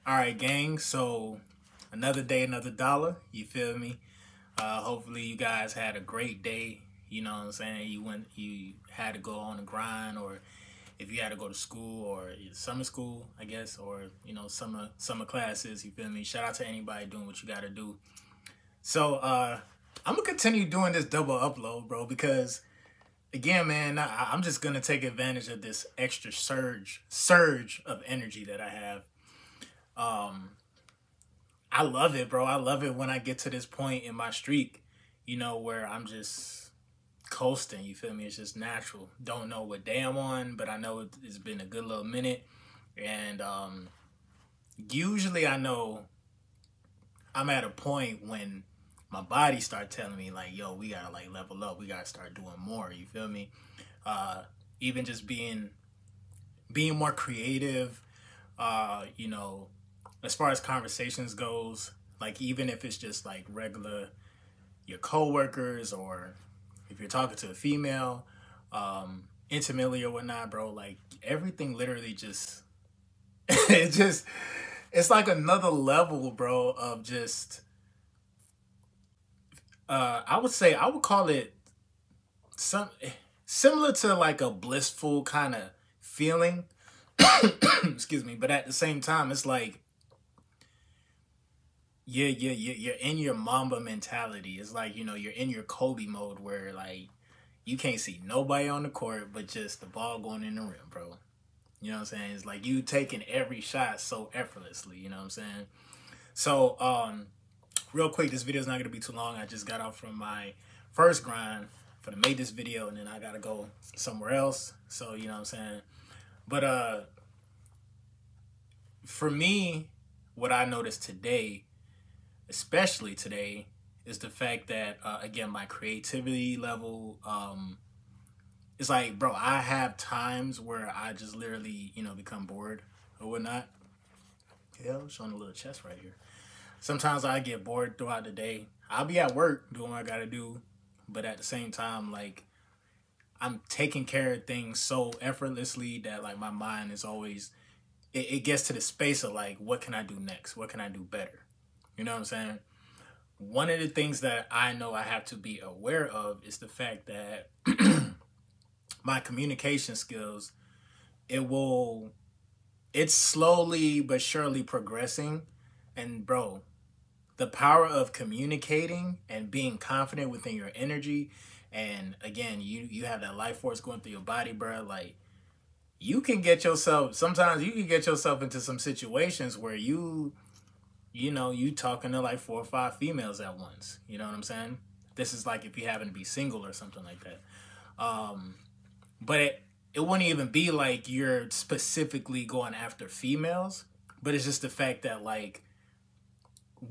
All right, gang. So another day, another dollar. You feel me? Hopefully you guys had a great day. You know what I'm saying? You had to go on the grind, or if you had to go to school or summer school, I guess, or summer classes. You feel me? Shout out to anybody doing what you got to do. So I'm gonna continue doing this double upload, bro, because again, man, I'm just gonna take advantage of this extra surge of energy that I have. I love it, bro. I love it when I get to this point in my streak, where I'm just coasting. You feel me? It's just natural. Don't know what day I'm on, but I know it's been a good little minute. And usually I know I'm at a point when my body start telling me like, yo, we gotta like level up. We gotta start doing more. You feel me? Even just being more creative, as far as conversations goes, like even if it's just like regular, your coworkers, or if you're talking to a female, intimately or whatnot, bro, like everything literally just, it's like another level, bro, of just, I would call it similar to like a blissful kind of feeling. Excuse me. But at the same time, it's like, you're in your Mamba mentality. It's like, you're in your Kobe mode where like you can't see nobody on the court but just the ball going in the rim, bro. You know what I'm saying? It's like you taking every shot so effortlessly, you know what I'm saying? So, real quick, this video is not going to be too long. I just got off from my first grind for to make this video, and then I got to go somewhere else. So, you know what I'm saying? But for me, what I noticed today, especially today, is the fact that, again, my creativity level, it's like, bro, I have times where I just literally, become bored or whatnot. Yeah, showing a little chest right here. Sometimes I get bored throughout the day. I'll be at work doing what I got to do, but at the same time, like, I'm taking care of things so effortlessly that, like, my mind is always, it gets to the space of, like, what can I do next? What can I do better? You know what I'm saying? One of the things that I know I have to be aware of is the fact that my communication skills, it's slowly but surely progressing. And bro, the power of communicating and being confident within your energy, and again, you have that life force going through your body, bro. Like, sometimes you can get yourself into some situations where you talking to like 4 or 5 females at once. You know what I'm saying? This is like if you happen to be single or something like that. But it wouldn't even be like you're specifically going after females, but it's just the fact that like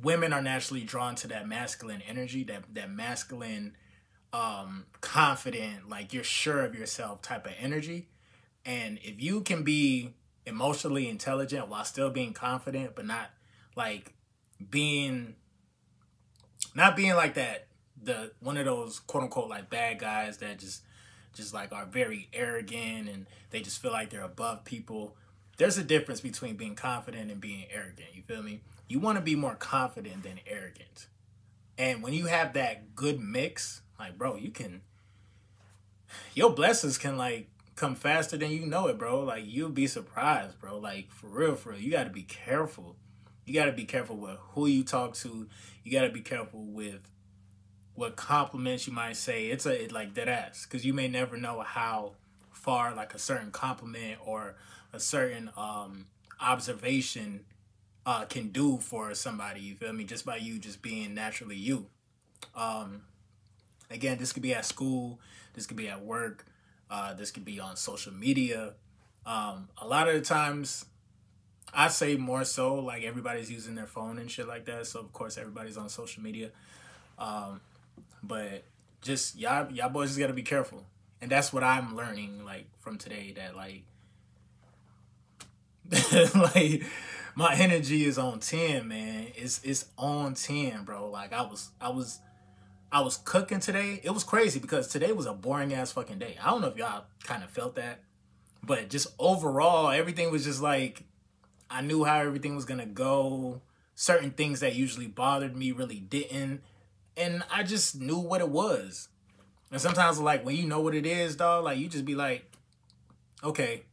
women are naturally drawn to that masculine energy, that masculine, confident, like you're sure of yourself type of energy. And if you can be emotionally intelligent while still being confident, but not being like that, one of those quote unquote like bad guys that just like are very arrogant and they just feel like they're above people. There's a difference between being confident and being arrogant. You feel me? You want to be more confident than arrogant. And when you have that good mix, like, bro, your blessings can like come faster than you know it, bro. Like, you'll be surprised, bro. Like, for real, you got to be careful. You got to be careful with who you talk to. You got to be careful with what compliments you might say. It's like dead ass, because you may never know how far like a certain compliment or a certain observation can do for somebody. You feel me? Just by you just being naturally you. Again, this could be at school. This could be at work. This could be on social media. A lot of the times, I say more so like everybody's using their phone and shit like that. So of course everybody's on social media. But just y'all boys just gotta be careful. And that's what I'm learning like from today, that like like my energy is on 10, man. It's on 10, bro. Like I was cooking today. It was crazy because today was a boring ass fucking day. I don't know if y'all kind of felt that, but just overall everything was just like, I knew how everything was gonna go. Certain things that usually bothered me really didn't. And I just knew what it was. And sometimes, like, when you know what it is, dog, like, you just be like, okay,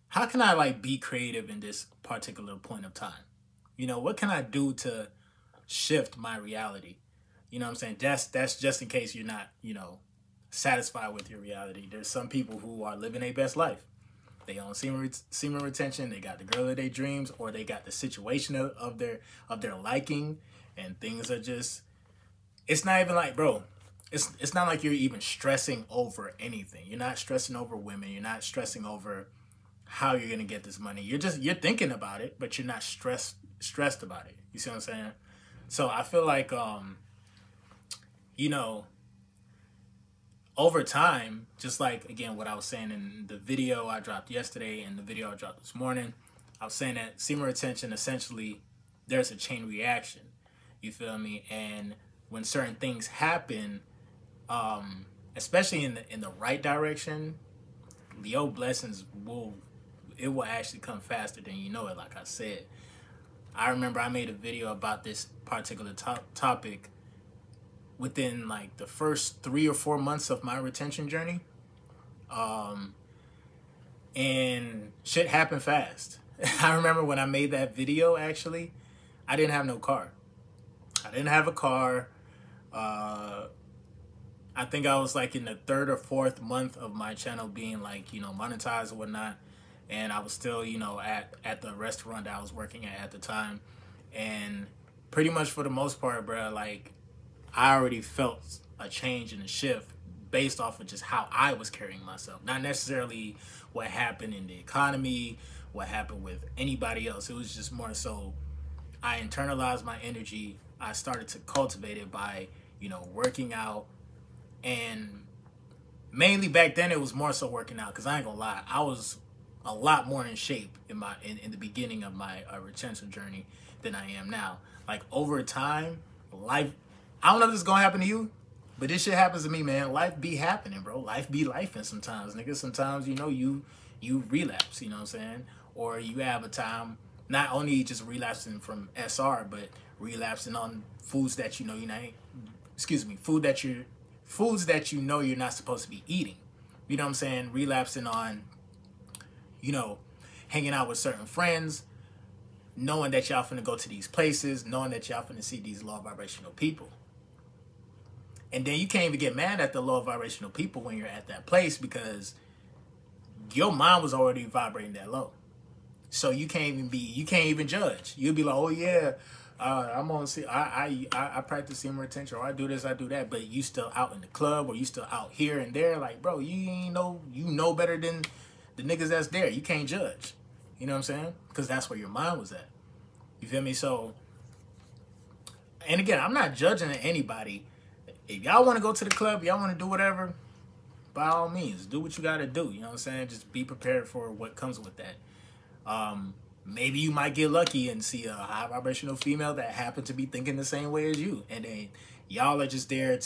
how can I, like, be creative in this particular point of time? You know, what can I do to shift my reality? You know what I'm saying? That's just in case you're not, you know, satisfied with your reality. There's some people who are living their best life. They own semen retention. They got the girl of their dreams, or they got the situation of their liking, and things are just. It's not even like, bro. It's not like you're even stressing over anything. You're not stressing over women. You're not stressing over how you're gonna get this money. You're thinking about it, but you're not stressed about it. You see what I'm saying? So I feel like you know, over time, just like, again, what I was saying in the video I dropped yesterday and the video I dropped this morning, I was saying that semen retention, essentially, there's a chain reaction. You feel me? And when certain things happen, especially in the right direction, your blessings will actually come faster than you know it. Like I said, I remember I made a video about this particular topic within like the first 3 or 4 months of my retention journey. And shit happened fast. I remember when I made that video, actually, I didn't have no car. I didn't have a car. I think I was like in the 3rd or 4th month of my channel being like, you know, monetized or whatnot. And I was still, you know, at the restaurant that I was working at the time. And pretty much for the most part, bro, like, I already felt a change and a shift based off of just how I was carrying myself. Not necessarily what happened in the economy, what happened with anybody else. It was just more so I internalized my energy. I started to cultivate it by, you know, working out. And mainly back then it was more so working out, because I ain't gonna lie, I was a lot more in shape in the beginning of my retention journey than I am now. Like, over time, life, I don't know if this is gonna happen to you, but this shit happens to me, man. Life be happening, bro. Life be lifing sometimes, nigga. Sometimes, you know, you relapse, you know what I'm saying? Or you have a time, not only just relapsing from SR, but relapsing on foods that you know you're not, foods that you know you're not supposed to be eating. You know what I'm saying? Relapsing on, you know, hanging out with certain friends, knowing that y'all finna go to these places, knowing that y'all finna see these low vibrational people. And then you can't even get mad at the low vibrational people when you're at that place, because your mind was already vibrating that low. So you can't even judge. You'll be like, oh yeah, I'm on, I practice semen retention, or I do this, I do that, but you still out in the club, or you still out here and there. Like, bro, you know better than the niggas that's there. You can't judge. You know what I'm saying? Because that's where your mind was at. You feel me? So, and again, I'm not judging anybody. If y'all want to go to the club, y'all want to do whatever, by all means, do what you got to do. You know what I'm saying? Just be prepared for what comes with that. Maybe you might get lucky and see a high vibrational female that happen to be thinking the same way as you. And then y'all are just there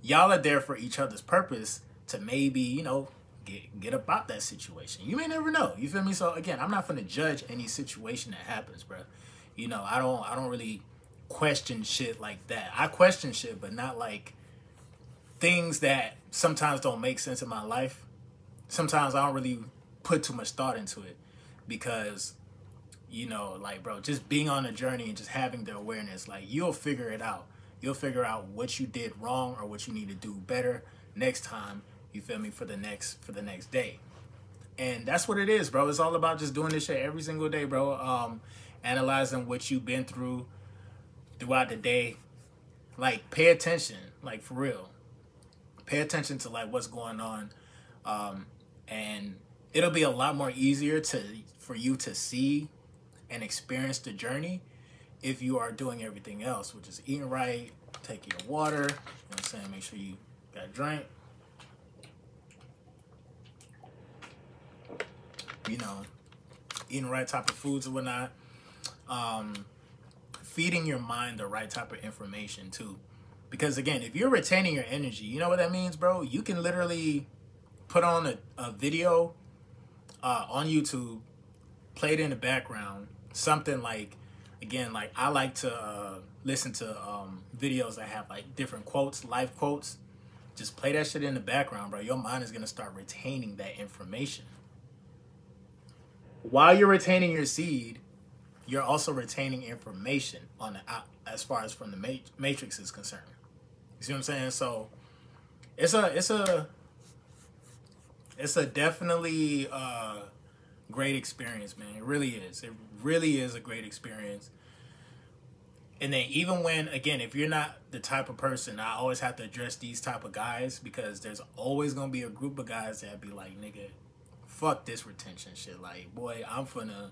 y'all are there for each other's purpose to maybe, you know, get about that situation. You may never know. You feel me? So again, I'm not gonna judge any situation that happens, bro. You know, I don't really question shit like that. I question shit, but not like things that sometimes don't make sense in my life. Sometimes I don't really put too much thought into it, because, you know, like, bro, just being on a journey and just having the awareness, like, you'll figure it out. You'll figure out what you did wrong or what you need to do better next time. You feel me? For the next day. And that's what it is, bro. It's all about just doing this shit every single day, bro. Analyzing what you've been through throughout the day. Like, pay attention, like, for real. Pay attention to, like, what's going on. And it'll be a lot more easier for you to see and experience the journey if you are doing everything else, which is eating right, taking your water, you know what I'm saying? Make sure you got a drink. You know, eating the right type of foods and whatnot. Feeding your mind the right type of information too. Because again, if you're retaining your energy, you know what that means, bro? You can literally put on a video on YouTube play it in the background. Something like, again, like I like to listen to videos that have like different quotes, life quotes. Just play that shit in the background, bro. Your mind is gonna start retaining that information. While you're retaining your seed, you're also retaining information on the as far as from the matrix is concerned. You see what I'm saying? So it's a definitely great experience, man. It really is. It really is a great experience. And then even when, again, if you're not the type of person, I always have to address these type of guys, because there's always going to be a group of guys that be like, nigga, fuck this retention shit. Like, boy, I'm finna,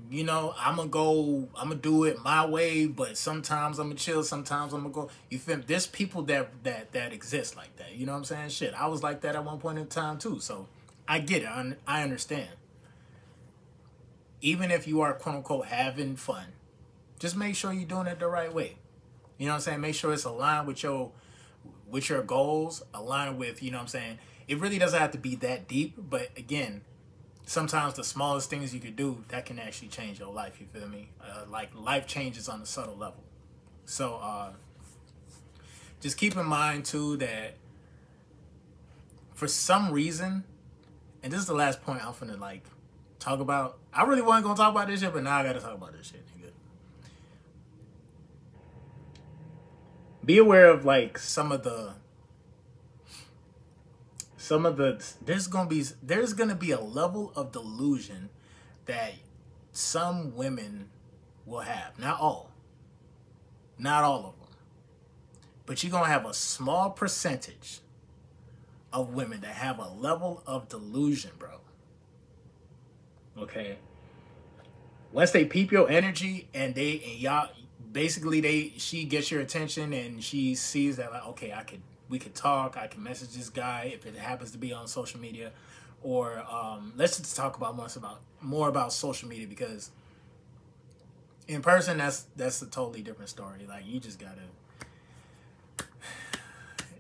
you know, I'm gonna do it my way, but sometimes I'm gonna chill, sometimes I'm gonna go. You feel me? There's people that exist like that. You know what I'm saying? Shit, I was like that at one point in time too. So I get it. I understand. Even if you are quote unquote having fun, just make sure you're doing it the right way. You know what I'm saying? Make sure it's aligned with your goals, aligned with, you know what I'm saying? It really doesn't have to be that deep, but again, sometimes the smallest things you could do, that can actually change your life, you feel me? Like life changes on a subtle level. So just keep in mind too that for some reason, and this is the last point I'm finna like talk about. I really wasn't gonna talk about this shit, but now I gotta talk about this shit, nigga. Be aware of like some of the there's gonna be a level of delusion that some women will have. Not all of them, but you're gonna have a small percentage of women that have a level of delusion, bro. Okay, once they peep your energy and y'all basically she gets your attention and she sees that like, okay, we could talk, I can message this guy if it happens to be on social media, or let's just talk about more about social media, because in person that's a totally different story. Like, you just gotta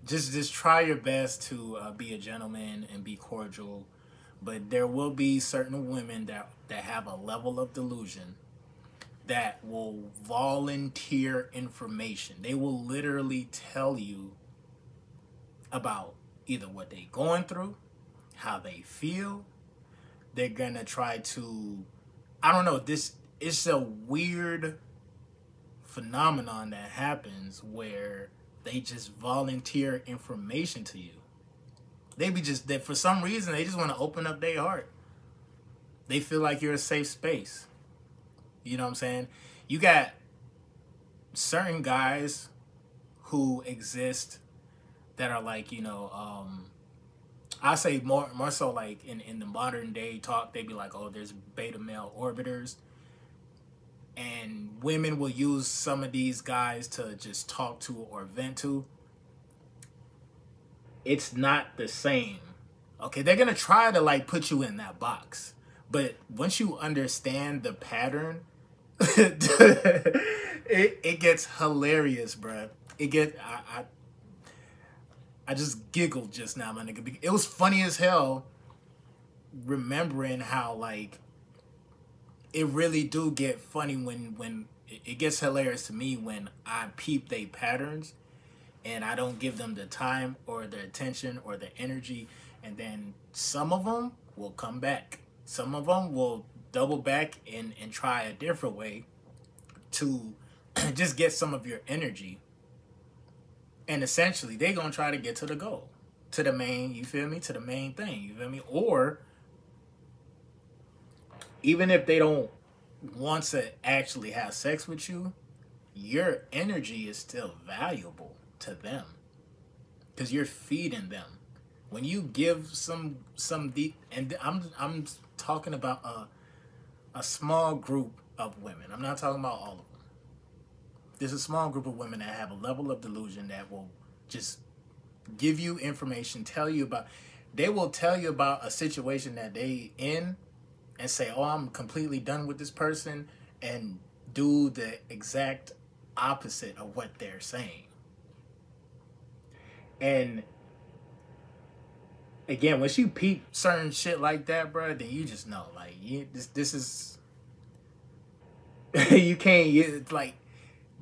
just try your best to be a gentleman and be cordial, but there will be certain women that have a level of delusion that will volunteer information. They will literally tell you about either what they're going through, how they feel. They're gonna try to, I don't know, this is a weird phenomenon that happens where they just volunteer information to you. That for some reason they just want to open up their heart. They feel like you're a safe space. You know what I'm saying? You got certain guys who exist that are like, you know, I say more so like in the modern day talk, they'd be like, oh, there's beta male orbiters. And women will use some of these guys to just talk to or vent to. It's not the same. Okay, they're going to try to like put you in that box. But once you understand the pattern, it gets hilarious, bruh. I just giggled just now, my nigga. It was funny as hell remembering how, like, it really do get funny when it gets hilarious to me when I peep they patterns and I don't give them the time or the attention or the energy, and then some of them will come back. Some of them will double back and try a different way to just get some of your energy. And essentially, they're going to try to get to the goal, to the main, you feel me? To the main thing, you feel me? Or even if they don't want to actually have sex with you, your energy is still valuable to them because you're feeding them. When you give some deep, and I'm talking about a small group of women. I'm not talking about all of them. There's a small group of women that have a level of delusion that will just give you information, they will tell you about a situation that they in and say, oh, I'm completely done with this person, and do the exact opposite of what they're saying. And again, once you peep certain shit like that, bro, then you just know, like, this is you can't. It's like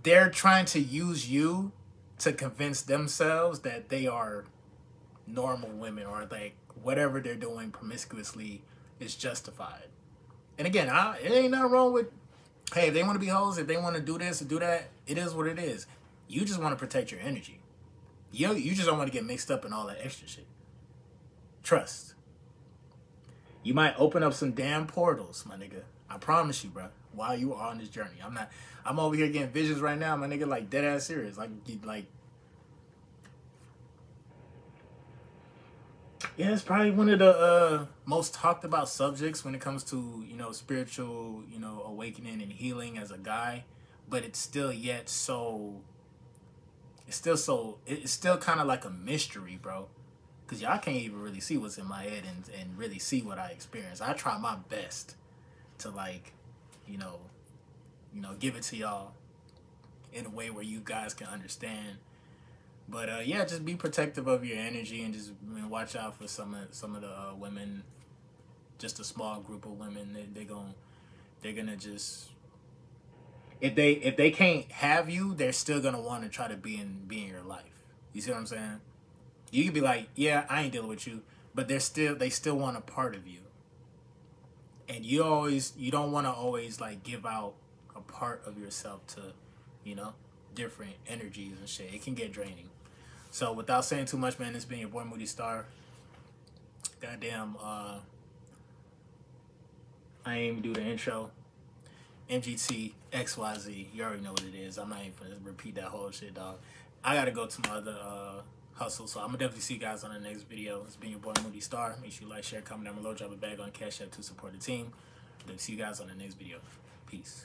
they're trying to use you to convince themselves that they are normal women, or like whatever they're doing promiscuously is justified. And again, it ain't nothing wrong with, hey, if they want to be hoes, if they want to do this or do that, it is what it is. You just want to protect your energy. You just don't want to get mixed up in all that extra shit. Trust. You might open up some damn portals, my nigga. I promise you, bro. While you are on this journey, I'm over here getting visions right now, my nigga. Like dead ass serious. Like. Yeah, it's probably one of the most talked about subjects when it comes to, you know, spiritual, you know, awakening and healing as a guy. But it's still it's still kind of like a mystery, bro. Because y'all can't even really see what's in my head and really see what I experience. I try my best to, like, you know, give it to y'all in a way where you guys can understand. But yeah, just be protective of your energy and just watch out for some of the women. Just a small group of women. They're gonna just, if they can't have you, they're still gonna want to try to be in your life. You see what I'm saying? You could be like, yeah, I ain't dealing with you, but they still want a part of you. And you don't want to always like give out a part of yourself to, you know, different energies and shit. It can get draining. So without saying too much, man, this being your boy Moody Starr. Goddamn, I ain't even do the intro. MGT XYZ. You already know what it is. I'm not even gonna repeat that whole shit, dog. I gotta go to my other hustle. So I'm gonna definitely see you guys on the next video. It's been your boy Moody Starr. Make sure you like, share, comment down below, drop a bag on Cash App to support the team. Definitely see you guys on the next video. Peace.